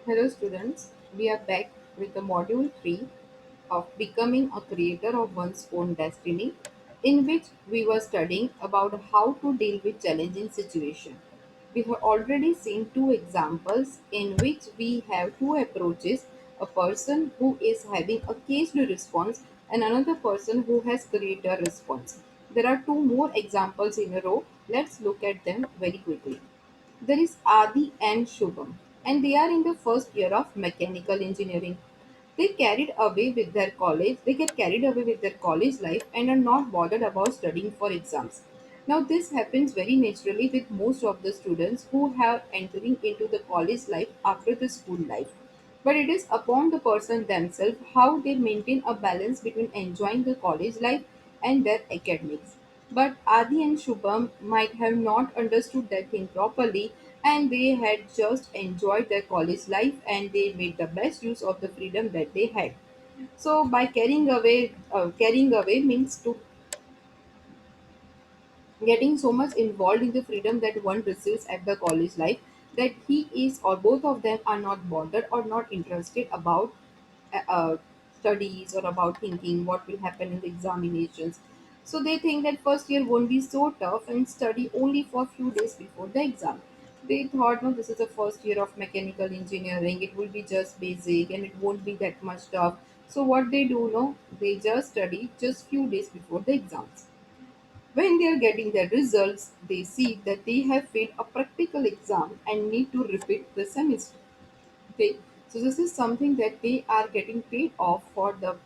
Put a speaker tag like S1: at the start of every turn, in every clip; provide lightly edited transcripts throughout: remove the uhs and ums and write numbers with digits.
S1: Hello students, we are back with the module 3 of becoming a creator of one's own destiny, in which we were studying about how to deal with challenging situations. We have already seen two examples in which we have two approaches, a person who is having a caged response and another person who has creator response. There are two more examples in a row. Let's look at them very quickly. There is Adi and Shubham, and they are in the first year of mechanical engineering. They get carried away with their college life and are not bothered about studying for exams. Now, this happens very naturally with most of the students who have entering into the college life after the school life. But it is upon the person themselves how they maintain a balance between enjoying the college life and their academics. But Adi and Shubham might have not understood that thing properly and they had just enjoyed their college life and they made the best use of the freedom that they had. So by carrying away means to getting so much involved in the freedom that one receives at the college life that he is or both of them are not bothered or not interested about studies or about thinking what will happen in the examinations. So they think that first year won't be so tough and study only for a few days before the exam. They thought, no, this is the first year of mechanical engineering, it will be just basic and it won't be that much tough. So what they do, no, they just study just few days before the exams. When they are getting their results, they see that they have failed a practical exam and need to repeat the semester. Okay, so this is something that they are getting paid off for the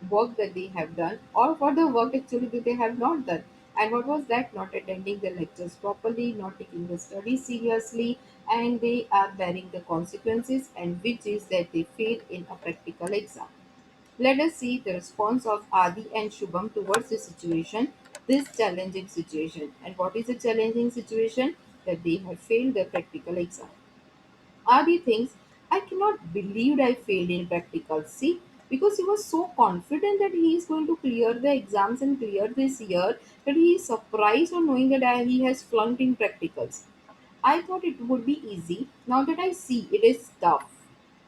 S1: work that they have done or for the work actually that they have not done. And what was that? Not attending the lectures properly, not taking the study seriously, and they are bearing the consequences, and which is that they fail in a practical exam. Let us see the response of Adi and Shubham towards this challenging situation. And what is a challenging situation? That they have failed the practical exam. Adi thinks, I cannot believe I failed in practical. See, because he was so confident that he is going to clear the exams and clear this year that he is surprised on knowing that he has flunked in practicals. I thought it would be easy. Now that I see it is tough.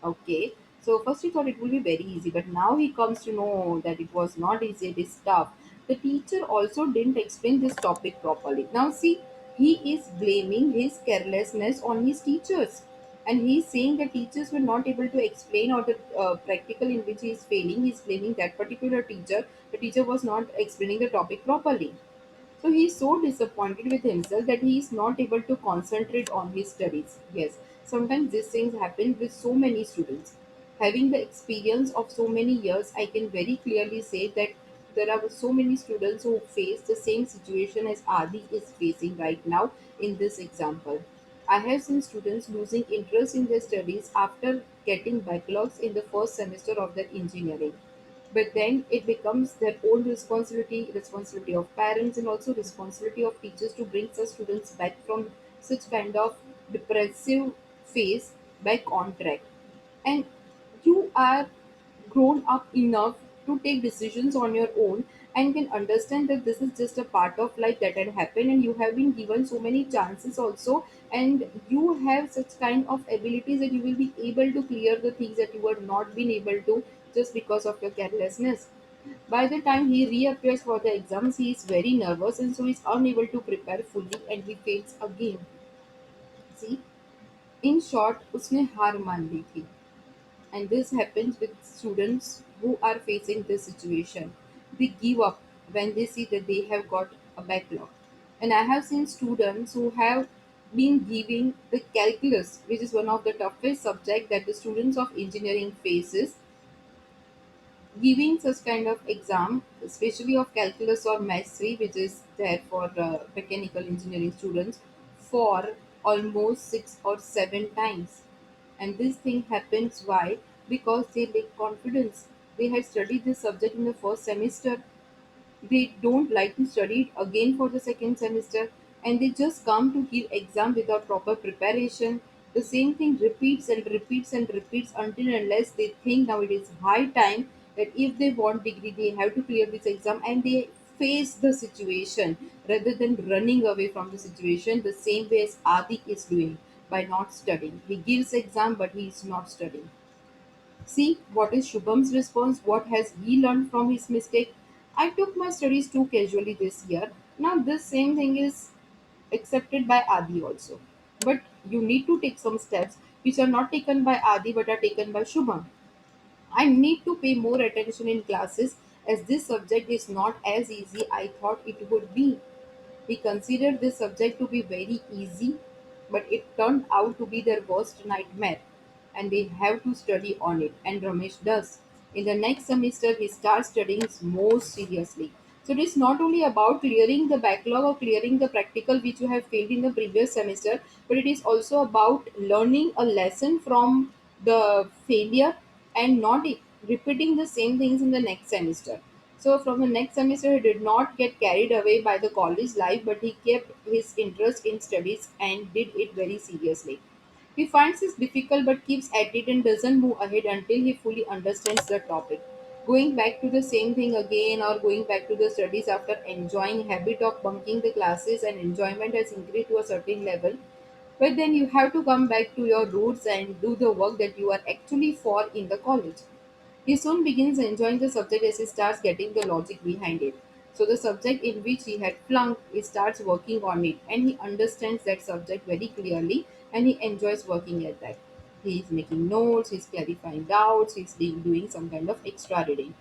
S1: Okay. So first he thought it would be very easy, but now he comes to know that it was not easy, it is tough. The teacher also didn't explain this topic properly. Now see, he is blaming his carelessness on his teachers. And he is saying the teachers were not able to explain or the practical in which he is failing. He is blaming that particular teacher. The teacher was not explaining the topic properly. So he is so disappointed with himself that he is not able to concentrate on his studies. Yes, sometimes these things happen with so many students. Having the experience of so many years, I can very clearly say that there are so many students who face the same situation as Adi is facing right now in this example. I have seen students losing interest in their studies after getting backlogs in the first semester of their engineering, but then it becomes their own responsibility of parents and also responsibility of teachers to bring such students back from such kind of depressive phase back on track. And you are grown up enough to take decisions on your own and can understand that this is just a part of life that had happened and you have been given so many chances also, and you have such kind of abilities that you will be able to clear the things that you were not been able to just because of your carelessness. By the time he reappears for the exams, he is very nervous and so is unable to prepare fully and he fails again. See, in short, उसने हार मान ली थी. And this happens with students who are facing this situation. They give up when they see that they have got a backlog. And I have seen students who have been giving the calculus, which is one of the toughest subject that the students of engineering faces, giving such kind of exam, especially of calculus or maths 3, which is there for mechanical engineering students, for almost 6 or 7 times. And this thing happens why? Because they lack confidence. They had studied this subject in the first semester, they don't like to study it again for the second semester, and they just come to give exam without proper preparation. The same thing repeats and repeats and repeats until unless they think now it is high time that if they want degree they have to clear this exam, and they face the situation rather than running away from the situation the same way as Adi is doing. by not studying. He gives exam, but he is not studying. See what is Shubham's response? What has he learned from his mistake? I took my studies too casually this year. Now, this same thing is accepted by Adi also. But you need to take some steps which are not taken by Adi but are taken by Shubham. I need to pay more attention in classes as this subject is not as easy I thought it would be. He considered this subject to be very easy, but it turned out to be their worst nightmare, and they have to study on it. And Ramesh does. In the next semester, he starts studying more seriously. So it is not only about clearing the backlog or clearing the practical which you have failed in the previous semester, but it is also about learning a lesson from the failure and not repeating the same things in the next semester. So from the next semester, he did not get carried away by the college life, but he kept his interest in studies and did it very seriously. He finds this difficult but keeps at it and doesn't move ahead until he fully understands the topic. Going back to the same thing again or going back to the studies after enjoying habit of bunking the classes and enjoyment has increased to a certain level, but then you have to come back to your roots and do the work that you are actually for in the college. He soon begins enjoying the subject as he starts getting the logic behind it. So the subject in which he had flunked, he starts working on it and he understands that subject very clearly and he enjoys working at that. He is making notes, he's clarifying doubts, doing some kind of extra reading.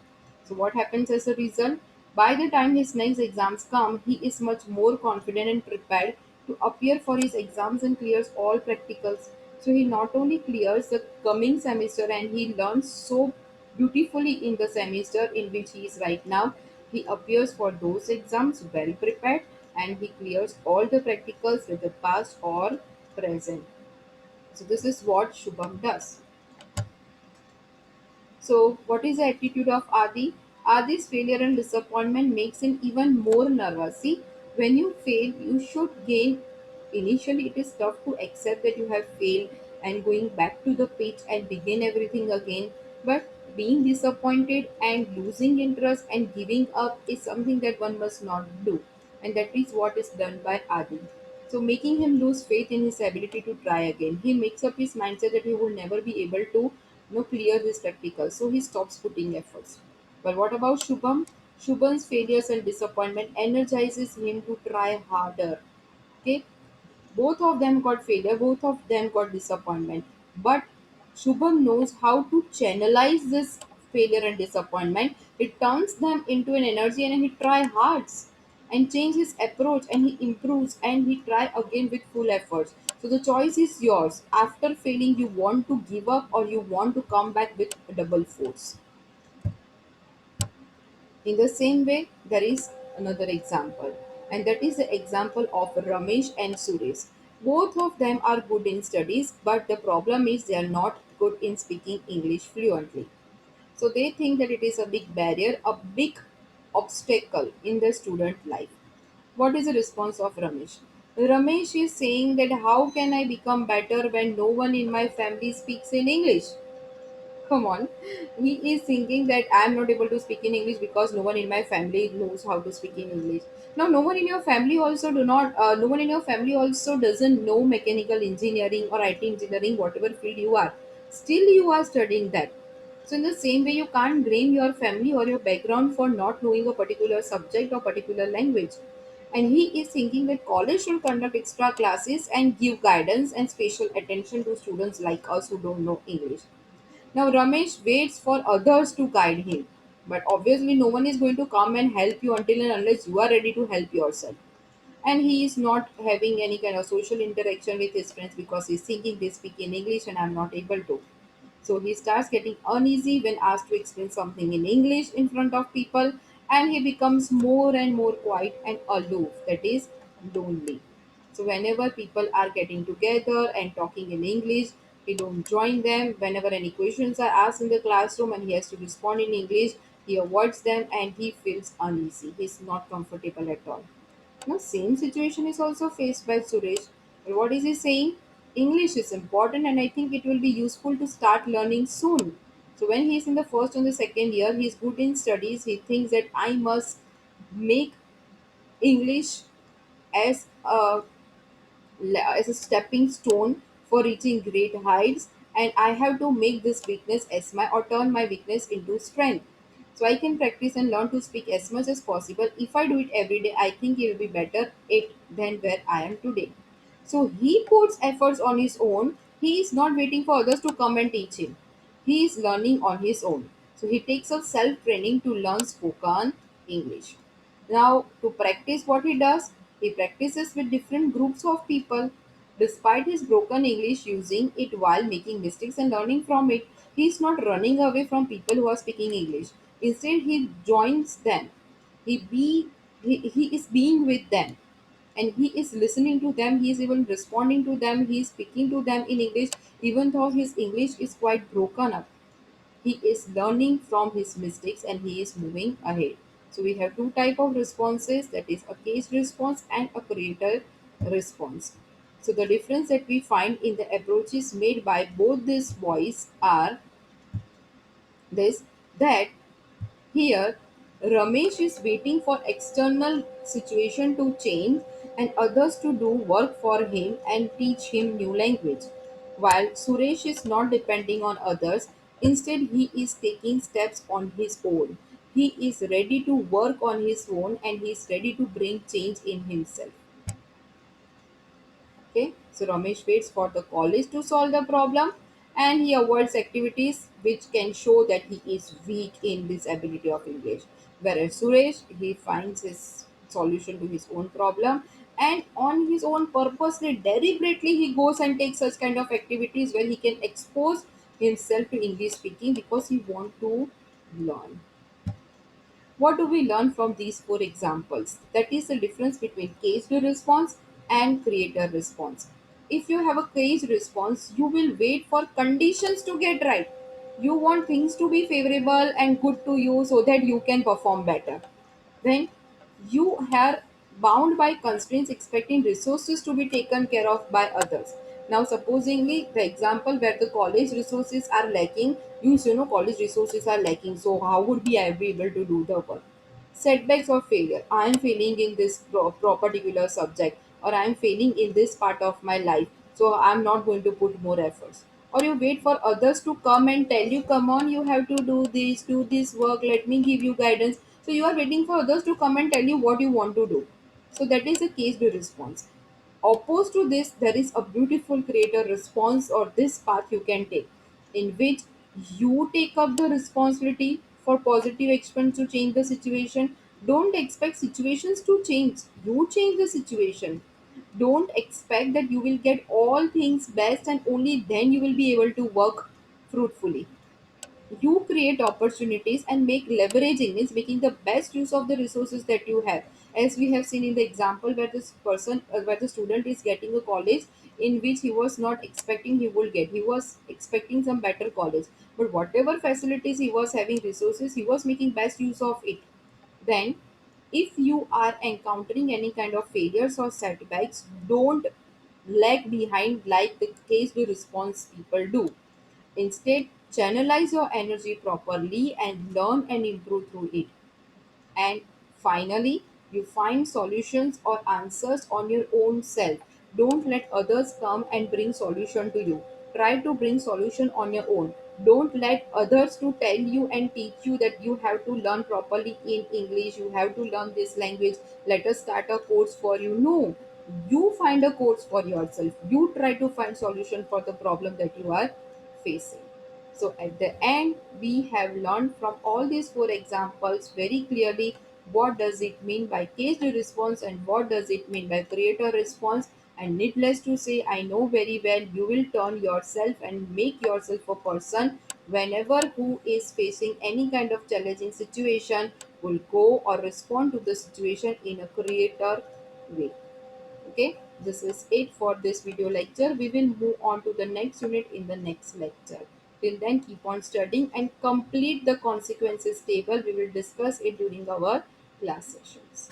S1: So what happens as a result? By the time his next exams come, he is much more confident and prepared to appear for his exams and clears all practicals. So he not only clears the coming semester and he learns so beautifully in the semester in which he is right now. He appears for those exams well prepared and he clears all the practicals with the past or present. So this is what Shubham does. So, what is the attitude of Adi? Adi's failure and disappointment makes him even more nervous. See, when you fail, you should gain. Initially, it is tough to accept that you have failed and going back to the pitch and begin everything again. But being disappointed and losing interest and giving up is something that one must not do. And that is what is done by Adi. So, making him lose faith in his ability to try again. He makes up his mindset that he will never be able to clear his practical. So, he stops putting efforts. But what about Shubham? Shubham's failures and disappointment energizes him to try harder. Okay, both of them got failure, both of them got disappointment. But Shubham knows how to channelize this failure and disappointment. He turns them into an energy and he try hard and change his approach and he improves and he try again with full efforts. So the choice is yours. After failing, you want to give up or you want to come back with double force. In the same way, there is another example, and that is the example of Ramesh and Suresh. Both of them are good in studies, but the problem is they are not good in speaking English fluently. So they think that it is a big barrier, a big obstacle in the student life. What is the response of Ramesh? Ramesh is saying that how can I become better when no one in my family speaks in English? Come on. He is thinking that I'm not able to speak in English because no one in my family knows how to speak in English. Now, no one in your family also doesn't know mechanical engineering or IT engineering, whatever field you are. Still, you are studying that. So, in the same way, you can't blame your family or your background for not knowing a particular subject or particular language. And he is thinking that college should conduct extra classes and give guidance and special attention to students like us who don't know English. Now Ramesh waits for others to guide him. But obviously no one is going to come and help you until and unless you are ready to help yourself. And he is not having any kind of social interaction with his friends because he's thinking they speak in English and I'm not able to. So he starts getting uneasy when asked to explain something in English in front of people, and he becomes more and more quiet and aloof, that is, lonely. So whenever people are getting together and talking in English, he don't join them. Whenever any questions are asked in the classroom and he has to respond in English, he avoids them and he feels uneasy. He's not comfortable at all. Now, same situation is also faced by Suresh. But what is he saying? English is important, and I think it will be useful to start learning soon. So, when he is in the first and the second year, he is good in studies. He thinks that I must make English as a stepping stone for reaching great heights, and I have to make this weakness as my or turn my weakness into strength. So I can practice and learn to speak as much as possible. If I do it every day, I think it will be better it than where I am today. So he puts efforts on his own. He is not waiting for others to come and teach him. He is learning on his own. So he takes up self training to learn spoken English. Now, to practice what he does, he practices with different groups of people. Despite his broken English, using it while making mistakes and learning from it, he is not running away from people who are speaking English. Instead, he joins them. He be he is being with them, and he is listening to them. He is even responding to them. He is speaking to them in English, even though his English is quite broken up. He is learning from his mistakes and he is moving ahead. So we have two type of responses, that is a case response and a creator response. So the difference that we find in the approaches made by both these boys are this, that here, Ramesh is waiting for external situation to change and others to do work for him and teach him new language. While Suresh is not depending on others, instead he is taking steps on his own. He is ready to work on his own and he is ready to bring change in himself. Okay, so Ramesh waits for the college to solve the problem and he avoids activities which can show that he is weak in this ability of English. Whereas Suresh, he finds his solution to his own problem and on his own purposely, deliberately, he goes and takes such kind of activities where he can expose himself to English speaking because he want to learn. What do we learn from these four examples? That is the difference between case response and creator response. If you have a case response, you will wait for conditions to get right. You want things to be favorable and good to you so that you can perform better. When you are bound by constraints expecting resources to be taken care of by others. Now, supposingly the example where the college resources are lacking, you know college resources are lacking. So how would be I be able to do the work? Setbacks or failure. I am failing in this particular subject, or I am failing in this part of my life. So I'm not going to put more efforts. Or you wait for others to come and tell you, come on, you have to do this work, let me give you guidance. So you are waiting for others to come and tell you what you want to do. So that is a case to response. Opposed to this, there is a beautiful creator response, or this path you can take, in which you take up the responsibility for positive actions to change the situation. Don't expect situations to change. You change the situation. Don't expect that you will get all things best and only then you will be able to work fruitfully. You create opportunities and make leveraging means making the best use of the resources that you have, as we have seen in the example where this person where the student is getting a college in which he was not expecting he would get. He was expecting some better college, but whatever facilities he was having, resources, he was making best use of it. Then if you are encountering any kind of failures or setbacks, don't lag behind like the case the response people do. Instead, channelize your energy properly and learn and improve through it. And finally, you find solutions or answers on your own self. Don't let others come and bring solution to you. Try to bring solution on your own. Don't let others to tell you and teach you that you have to learn properly in English, you have to learn this language, let us start a course for you. No, you find a course for yourself. You try to find solution for the problem that you are facing. So at the end, we have learned from all these four examples very clearly what does it mean by case response and what does it mean by creator response. And needless to say, I know very well you will turn yourself and make yourself a person whenever who is facing any kind of challenging situation will go or respond to the situation in a creator way. Okay, this is it for this video lecture. We will move on to the next unit in the next lecture. Till then, keep on studying and complete the consequences table. We will discuss it during our class sessions.